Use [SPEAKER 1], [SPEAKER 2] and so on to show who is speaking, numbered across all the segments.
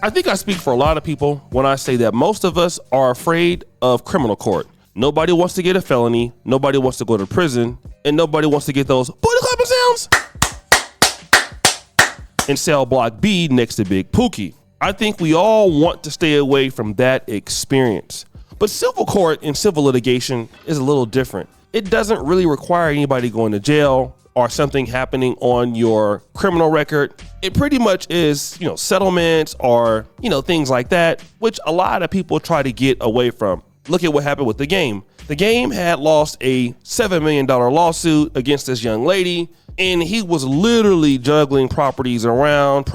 [SPEAKER 1] I think I speak for a lot of people when I say that most of us are afraid of criminal court. Nobody wants to get a felony, nobody wants to go to prison, and nobody wants to get those booty clapping sounds in cell block B next to Big Pookie. I think we all want to stay away from that experience. But civil court and civil litigation is a little different. It doesn't really require anybody going to jail or something happening on your criminal record. It pretty much is, settlements or, things like that, which a lot of people try to get away from. Look at what happened with the game. The game had lost a $7 million lawsuit against this young lady, and he was literally juggling properties around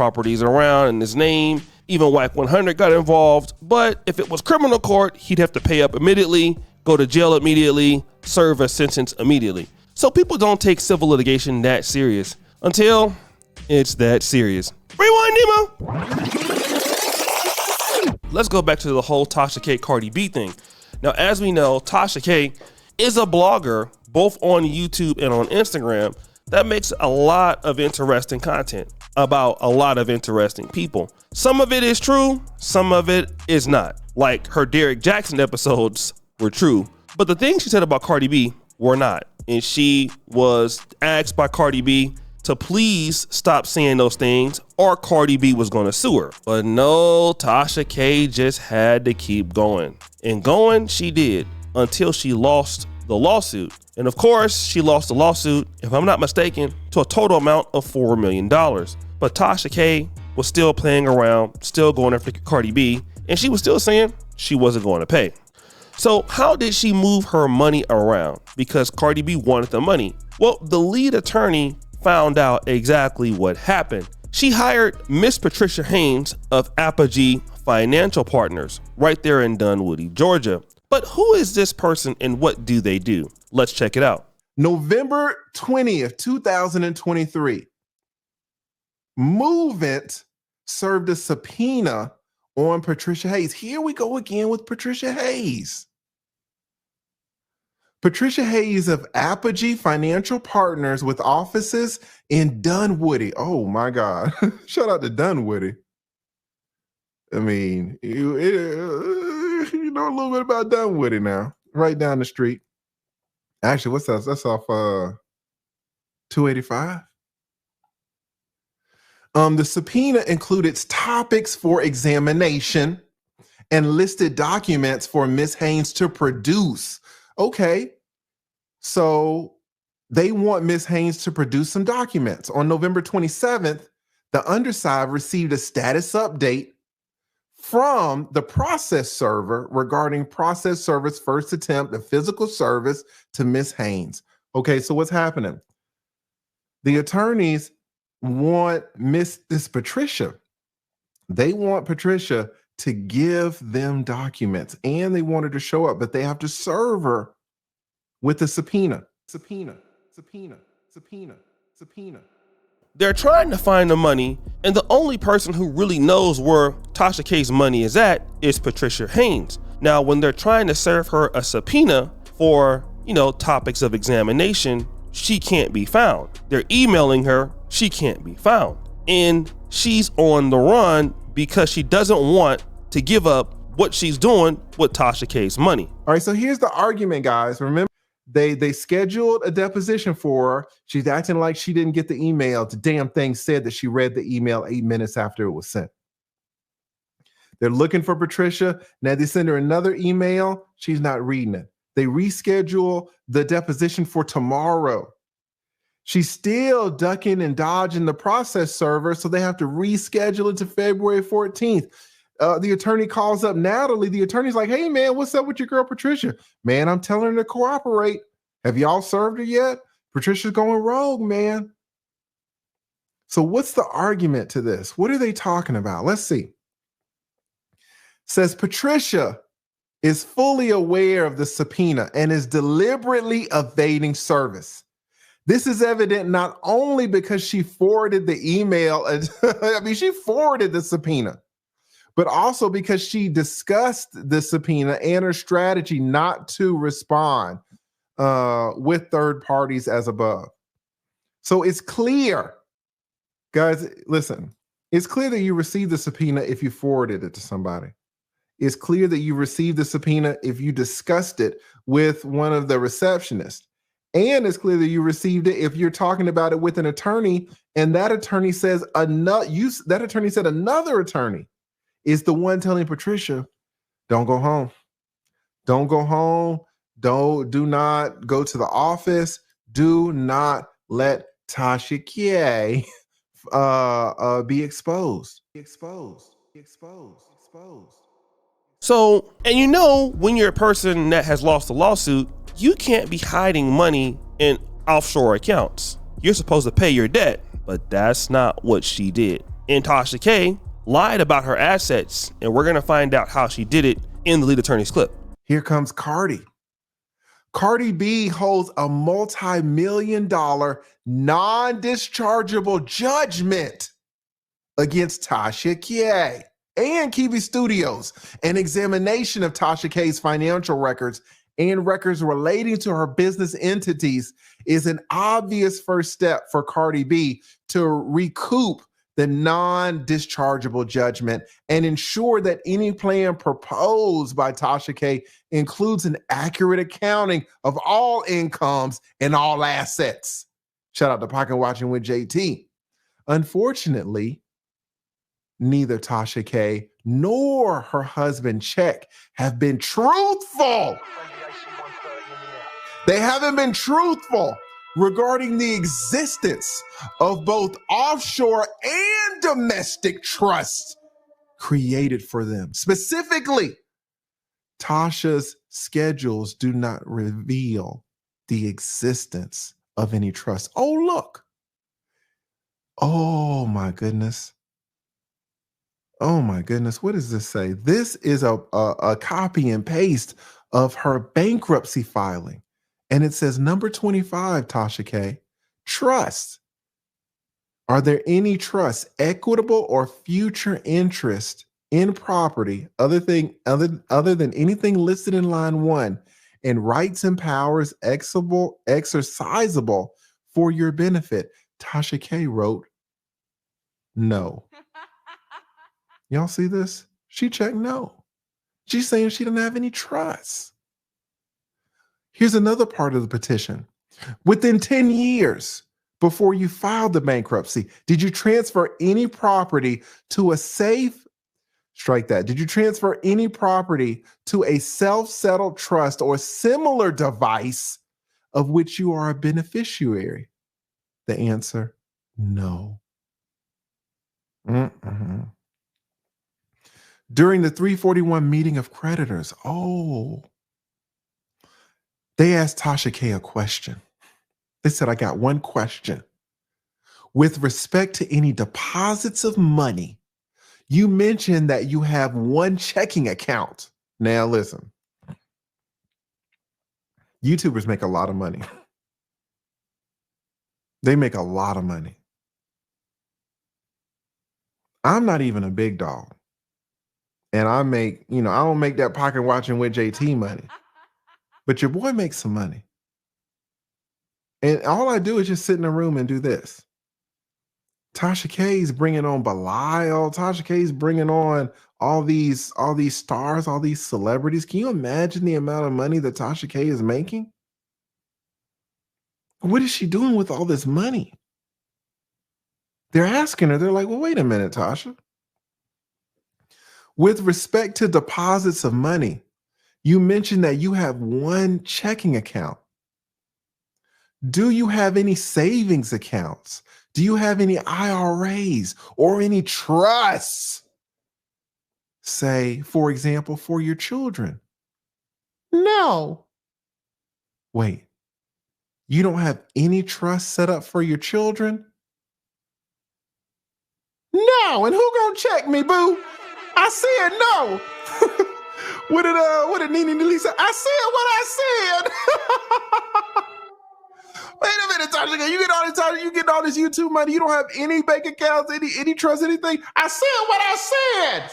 [SPEAKER 1] in his name. Even WAC 100 got involved. But if it was criminal court, he'd have to pay up immediately, go to jail immediately, serve a sentence immediately. So people don't take civil litigation that serious until it's that serious. Rewind, Nemo. Let's go back to the whole Tasha K Cardi B thing. Now, as we know, Tasha K is a blogger both on YouTube and on Instagram that makes a lot of interesting content about a lot of interesting people. Some of it is true, some of it is not. Like her Derek Jackson episodes were true, but the things she said about Cardi B were not. And she was asked by Cardi B to please stop saying those things or Cardi B was going to sue her. But no, Tasha K just had to keep going. And going she did until she lost the lawsuit. And of course, she lost the lawsuit, if I'm not mistaken, to a total amount of $4 million. But Tasha K was still playing around, still going after Cardi B, and she was still saying she wasn't going to pay. So how did she move her money around? Because Cardi B wanted the money. Well, the lead attorney found out exactly what happened. She hired Miss Patricia Haynes of Apogee Financial Partners right there in Dunwoody, Georgia. But who is this person and what do they do? Let's check it out.
[SPEAKER 2] November 20th, 2023. Movement served a subpoena on Patricia Haynes. Here we go again with Patricia Haynes. Patricia Haynes of Apogee Financial Partners with offices in Dunwoody. Oh my God. Shout out to Dunwoody. I mean, you know a little bit about Dunwoody now, right down the street. Actually, what's that? That's off 285. The subpoena included topics for examination and listed documents for Ms. Haynes to produce. Okay, so they want Ms. Haynes to produce some documents. On November 27th, the underside received a status update from the process server regarding process server's first attempt at physical service to Ms. Haynes. Okay, so what's happening? The attorneys want this Patricia. They want Patricia to give them documents and they want her to show up, but they have to serve her with a subpoena. Subpoena.
[SPEAKER 1] They're trying to find the money, and the only person who really knows where Tasha K's money is at is Patricia Haynes. Now, when they're trying to serve her a subpoena for, topics of examination, she can't be found. They're emailing her, she can't be found. And she's on the run because she doesn't want to give up what she's doing with Tasha K's money.
[SPEAKER 2] All right, so here's the argument, guys. Remember, they scheduled a deposition for her. She's acting like she didn't get the email. The damn thing said that she read the email 8 minutes after it was sent. They're looking for Patricia. Now they send her another email. She's not reading it. They reschedule the deposition for tomorrow. She's still ducking and dodging the process server, so they have to reschedule it to February 14th. The attorney calls up Natalie. The attorney's like, hey, man, what's up with your girl, Patricia? Man, I'm telling her to cooperate. Have y'all served her yet? Patricia's going rogue, man. So what's the argument to this? What are they talking about? Let's see. Says Patricia is fully aware of the subpoena and is deliberately evading service. This is evident not only because she forwarded the email, she forwarded the subpoena, but also because she discussed the subpoena and her strategy not to respond with third parties as above. So it's clear, guys, listen, It's clear that you received the subpoena if you forwarded it to somebody. It's clear that you received the subpoena if you discussed it with one of the receptionists. And it's clear that you received it if you're talking about it with an attorney, and that attorney says that attorney said another attorney is the one telling Patricia, don't go home. Don't go home. Do not go to the office. Do not let Tasha K be exposed.
[SPEAKER 1] So, and you know, when you're a person that has lost a lawsuit, you can't be hiding money in offshore accounts. You're supposed to pay your debt, but that's not what she did. And Tasha K lied about her assets, and we're gonna find out how she did it in the lead attorney's clip.
[SPEAKER 2] Here comes Cardi. Cardi B holds a multi-million-dollar non-dischargeable judgment against Tasha K and Kiwi Studios. An examination of Tasha K's financial records and records relating to her business entities is an obvious first step for Cardi B to recoup the non-dischargeable judgment and ensure that any plan proposed by Tasha K includes an accurate accounting of all incomes and all assets. Shout out to Pocket Watching with JT. Unfortunately, neither Tasha K nor her husband Check have been truthful. They haven't been truthful regarding the existence of both offshore and domestic trusts created for them. Specifically, Tasha's schedules do not reveal the existence of any trust. Oh, look. Oh, my goodness. Oh, my goodness. What does this say? This is a copy and paste of her bankruptcy filing. And it says, number 25, Tasha K, trust. Are there any trusts, equitable or future interest in property other than anything listed in line 1 and rights and powers exercisable for your benefit? Tasha K wrote, no. Y'all see this? She checked no. She's saying she didn't have any trust. Here's another part of the petition. Within 10 years before you filed the bankruptcy, did you transfer any property to a safe? Strike that. Did you transfer any property to a self-settled trust or similar device of which you are a beneficiary? The answer, no. During the 341 meeting of creditors, they asked Tasha K a question. They said, I got one question. With respect to any deposits of money, you mentioned that you have one checking account. Now listen, YouTubers make a lot of money. They make a lot of money. I'm not even a big dog. And I don't make that Pocket Watching with JT money. But your boy makes some money. And all I do is just sit in a room and do this. Tasha K's bringing on Belial. Tasha K's bringing on all these stars, all these celebrities. Can you imagine the amount of money that Tasha K is making? What is she doing with all this money? They're asking her, they're like, well, wait a minute, Tasha. With respect to deposits of money, you mentioned that you have one checking account. Do you have any savings accounts? Do you have any IRAs or any trusts? Say, for example, for your children. No. Wait, you don't have any trust set up for your children? No, and who gonna check me, boo? I said no. What did Nene Lisa? I said what I said. Wait a minute, Tasha. You get all this YouTube money. You don't have any bank accounts, any trust, anything. I said what I said.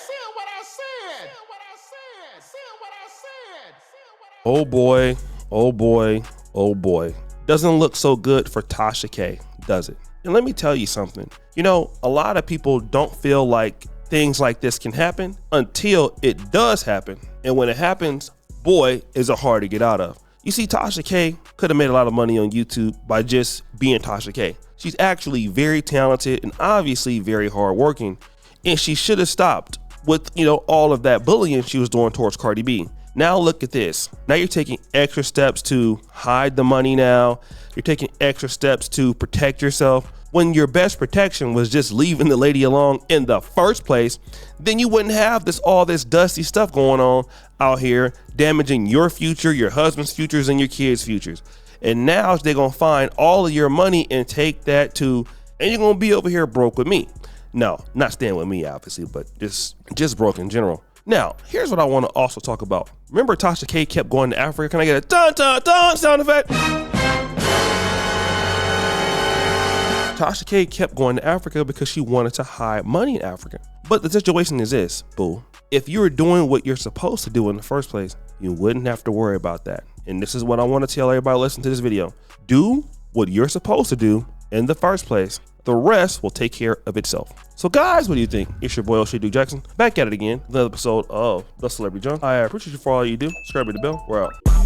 [SPEAKER 1] Oh boy, oh boy, oh boy. doesn't look so good for Tasha K, does it? And let me tell you something. You know, a lot of people don't feel like things like this can happen until it does happen. And when it happens, boy, is it hard to get out of. You see, Tasha K could have made a lot of money on YouTube by just being Tasha K. She's actually very talented and obviously very hardworking. And she should have stopped with, you know, all of that bullying she was doing towards Cardi B. Now look at this. Now you're taking extra steps to hide the money now. You're taking extra steps to protect yourself. When your best protection was just leaving the lady alone in the first place, then you wouldn't have all this dusty stuff going on out here, damaging your future, your husband's futures, and your kids' futures. And now they're gonna find all of your money and take that too, and you're gonna be over here broke with me. No, not staying with me, obviously, but just broke in general. Now, here's what I want to also talk about. Remember Tasha K kept going to Africa? Can I get a dun dun dun sound effect? Tasha K kept going to Africa because she wanted to hide money in Africa. But the situation is this, boo. If you were doing what you're supposed to do in the first place, you wouldn't have to worry about that. And this is what I want to tell everybody listening to this video. Do what you're supposed to do in the first place. The rest will take care of itself. So guys, what do you think? It's your boy, O'Shea Duke Jackson, back at it again. Another episode of The Celebrity Junk. I appreciate you for all you do. Subscribe to the bell. We're out.